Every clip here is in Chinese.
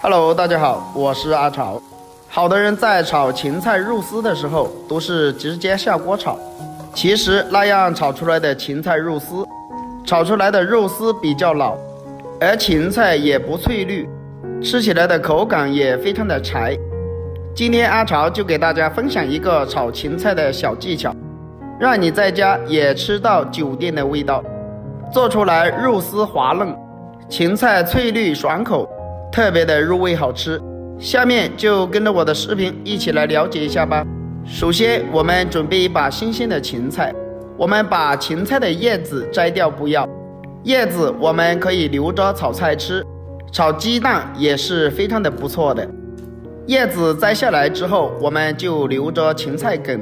Hello， 大家好，我是阿潮。好多人在炒芹菜肉丝的时候都是直接下锅炒，其实那样炒出来的芹菜肉丝，炒出来的肉丝比较老，而芹菜也不翠绿，吃起来的口感也非常的柴。今天阿潮就给大家分享一个炒芹菜的小技巧，让你在家也吃到酒店的味道，做出来肉丝滑嫩，芹菜翠绿爽口，特别的入味好吃。下面就跟着我的视频一起来了解一下吧。首先我们准备一把新鲜的芹菜，我们把芹菜的叶子摘掉不要，叶子我们可以留着炒菜吃，炒鸡蛋也是非常的不错的。叶子摘下来之后，我们就留着芹菜梗，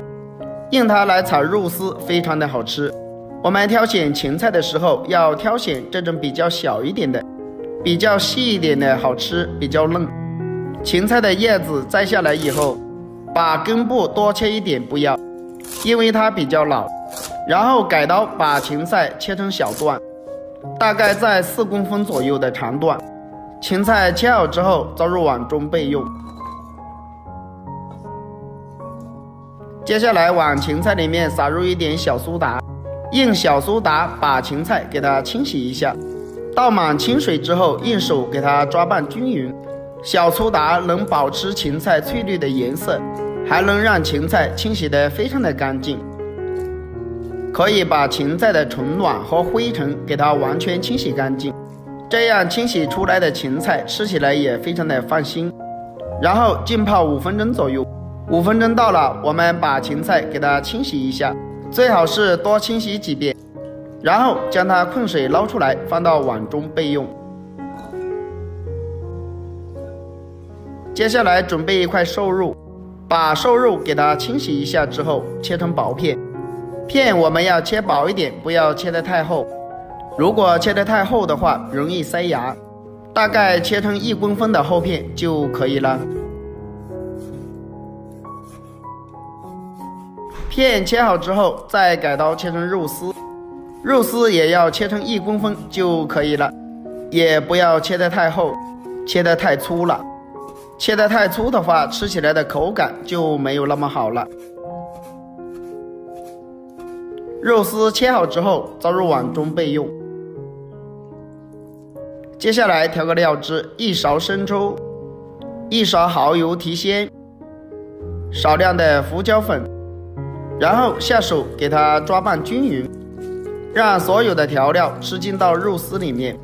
用它来炒肉丝非常的好吃。我们挑选芹菜的时候要挑选这种比较小一点的，比较细一点的好吃，比较嫩。芹菜的叶子摘下来以后，把根部多切一点不要，因为它比较老。然后改刀把芹菜切成小段，大概在4公分左右的长段。芹菜切好之后倒入碗中备用。接下来往芹菜里面撒入一点小苏打，用小苏打把芹菜给它清洗一下，倒满清水之后用手给它抓拌均匀。小苏打能保持芹菜翠绿的颜色，还能让芹菜清洗得非常的干净，可以把芹菜的虫卵和灰尘给它完全清洗干净，这样清洗出来的芹菜吃起来也非常的放心。然后浸泡5分钟左右，5分钟到了，我们把芹菜给它清洗一下，最好是多清洗几遍，然后将它控水捞出来，放到碗中备用。接下来准备一块瘦肉，把瘦肉给它清洗一下之后切成薄片，片我们要切薄一点，不要切得太厚，如果切得太厚的话容易塞牙，大概切成1公分的厚片就可以了。片切好之后再改刀切成肉丝，肉丝也要切成1公分就可以了，也不要切得太厚，切得太粗了，切得太粗的话吃起来的口感就没有那么好了。肉丝切好之后倒入碗中备用。接下来调个料汁，1勺生抽，1勺蚝油提鲜，少量的胡椒粉，然后下手给它抓拌均匀，让所有的调料吃进到肉丝里面。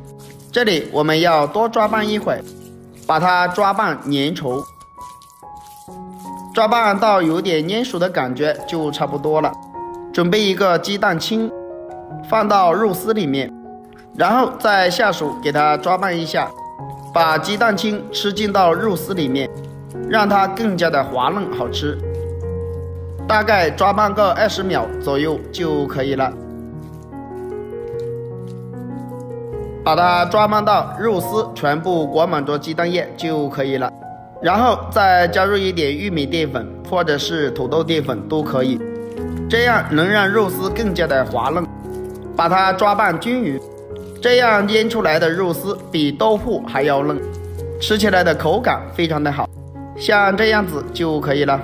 这里我们要多抓拌一会儿，把它抓拌粘稠，抓拌到有点粘熟的感觉就差不多了。准备一个鸡蛋清，放到肉丝里面，然后再下手给它抓拌一下，把鸡蛋清吃进到肉丝里面，让它更加的滑嫩好吃。大概抓拌个20秒左右就可以了。把它抓拌到肉丝全部裹满着鸡蛋液就可以了，然后再加入一点玉米淀粉或者是土豆淀粉都可以，这样能让肉丝更加的滑嫩。把它抓拌均匀，这样腌出来的肉丝比豆腐还要嫩，吃起来的口感非常的好，像这样子就可以了。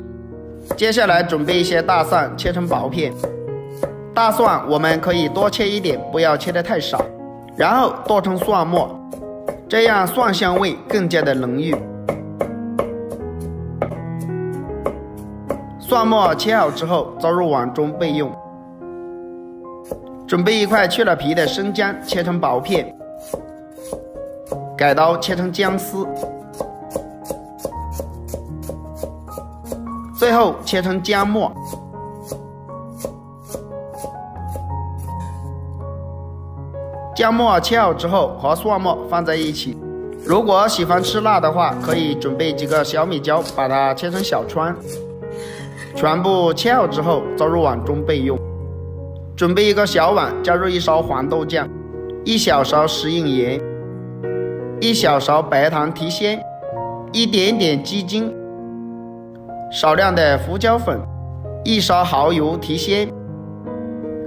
接下来准备一些大蒜切成薄片，大蒜我们可以多切一点，不要切得太少，然后剁成蒜末，这样蒜香味更加的浓郁。蒜末切好之后倒入碗中备用。准备一块去了皮的生姜，切成薄片，改刀切成姜丝，最后切成姜末。姜末切好之后和蒜末放在一起，如果喜欢吃辣的话，可以准备几个小米椒，把它切成小串，全部切好之后倒入碗中备用。准备一个小碗，加入1勺黄豆酱，1小勺食用盐，1小勺白糖提鲜，1点点鸡精，少量的胡椒粉，1勺蚝油提鲜，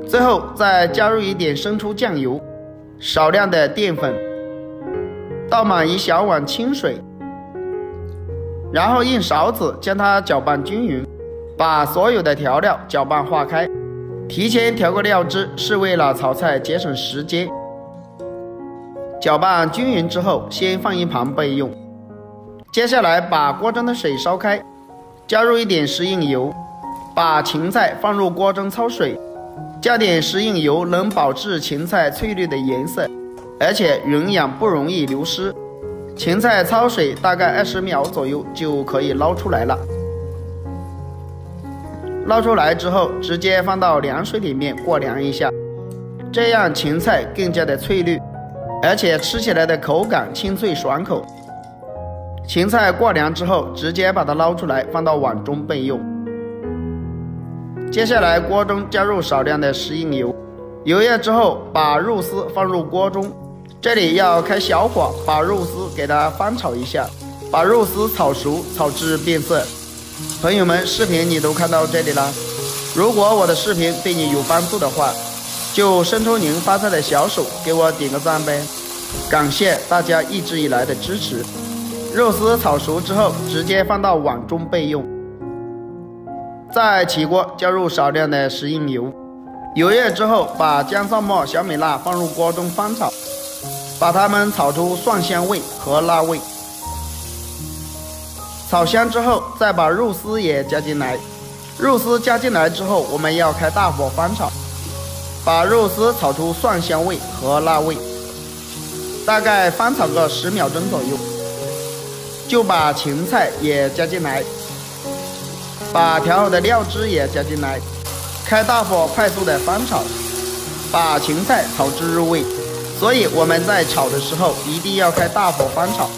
最后再加入一点生抽酱油，少量的淀粉，倒满1小碗清水，然后用勺子将它搅拌均匀，把所有的调料搅拌化开。提前调过料汁是为了炒菜节省时间。搅拌均匀之后，先放一旁备用。接下来把锅中的水烧开，加入一点食用油，把芹菜放入锅中焯水，加点食用油能保持芹菜翠绿的颜色，而且营养不容易流失。芹菜焯水大概20秒左右就可以捞出来了。捞出来之后，直接放到凉水里面过凉一下，这样芹菜更加的翠绿，而且吃起来的口感清脆爽口。芹菜过凉之后，直接把它捞出来放到碗中备用。接下来锅中加入少量的食用油，油热之后把肉丝放入锅中，这里要开小火，把肉丝给它翻炒一下，把肉丝炒熟，炒至变色。朋友们，视频你都看到这里了，如果我的视频对你有帮助的话，就伸出您发财的小手给我点个赞呗，感谢大家一直以来的支持。肉丝炒熟之后，直接放到碗中备用。再起锅加入少量的食用油，油热之后把姜蒜末、小米辣放入锅中翻炒，把它们炒出蒜香味和辣味。炒香之后，再把肉丝也加进来。肉丝加进来之后，我们要开大火翻炒，把肉丝炒出蒜香味和辣味，大概翻炒个10秒钟左右，就把芹菜也加进来，把调好的料汁也加进来，开大火快速的翻炒，把芹菜炒至入味。所以我们在炒的时候一定要开大火翻炒，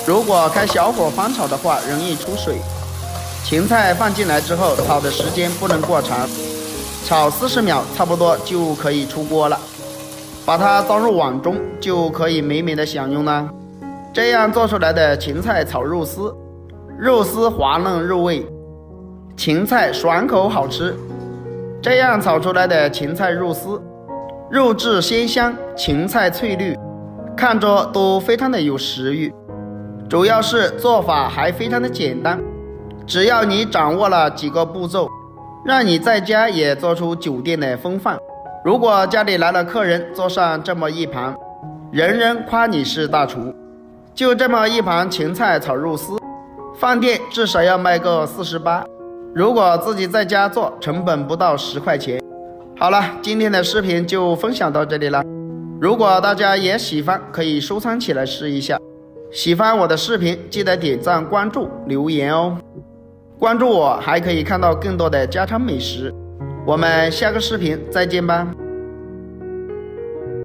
如果开小火翻炒的话，容易出水。芹菜放进来之后，炒的时间不能过长，炒40秒差不多就可以出锅了。把它装入碗中，就可以美美的享用了。这样做出来的芹菜炒肉丝，肉丝滑嫩入味，芹菜爽口好吃。这样炒出来的芹菜肉丝，肉质鲜香，芹菜翠绿，看着都非常的有食欲。主要是做法还非常的简单，只要你掌握了几个步骤，让你在家也做出酒店的风范。如果家里来了客人，做上这么一盘，人人夸你是大厨。就这么一盘芹菜炒肉丝，饭店至少要卖个48，如果自己在家做，成本不到10块钱。好了，今天的视频就分享到这里了。如果大家也喜欢，可以收藏起来试一下。喜欢我的视频，记得点赞、关注、留言哦。关注我，还可以看到更多的家常美食。我们下个视频再见吧。